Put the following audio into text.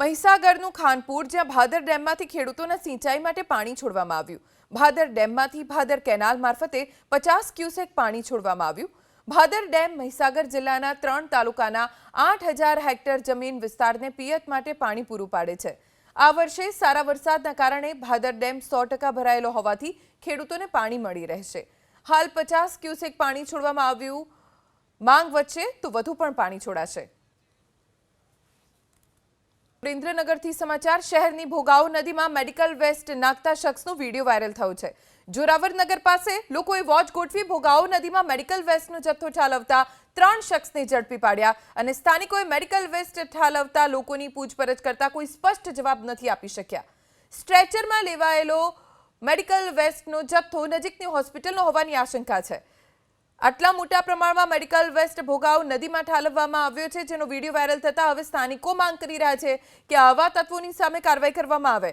મહીસાગરનું ખાનપુર જ્યાં ભાદર ડેમમાંથી ખેડૂતોના સિંચાઈ માટે પાણી છોડવામાં આવ્યું। ભાદર ડેમમાંથી ભાદર કેનાલ મારફતે 50 ક્યુસેક પાણી છોડવામાં આવ્યું। ભાદર ડેમ મહીસાગર જિલ્લાના 3 તાલુકાના 8000 હેક્ટર જમીન વિસ્તારને પિયત માટે પાણી પૂરું પાડે છે। આ વર્ષે સારા વરસાદના કારણે ભાદર ડેમ 100% ભરાયેલો હોવાથી ખેડૂતોને પાણી મળી રહેશે। હાલ 50 ક્યુસેક પાણી છોડવામાં આવ્યું। માંગ વચ્ચે તો વધુ પણ પાણી છોડાશે। સુરેન્દ્રનગરથી સમાચાર। શહેરની ભોગાવો નદીમાં મેડિકલ વેસ્ટ નાખતા શખ્સનો વિડીયો વાયરલ થયો છે। જોરાવરનગર પાસે લોકોએ વોચ ગોઠવી ભોગાવો નદીમાં મેડિકલ વેસ્ટનો જથ્થો ઠાલવતા 3 શખ્સને ઝડપી પાડ્યા અને સ્થાનિકોએ મેડિકલ વેસ્ટ ઠાલવતા લોકોની પૂછપરછ કરતા કોઈ સ્પષ્ટ જવાબ નથી આપી શક્યા। સ્ટ્રેચરમાં લેવાયેલો મેડિકલ વેસ્ટનો જથ્થો નજીકની હોસ્પિટલનો હોવાની આશંકા છે। આટલા મોટા પ્રમાણમાં મેડિકલ વેસ્ટ ભોગાવો નદીમાં ઠાલવવામાં આવ્યો છે, જેનો વિડીયો વાયરલ થતા હવે સ્થાનિકો માંગ કરી રહ્યા છે કે આવા તત્વોની સામે કાર્યવાહી કરવામાં આવે।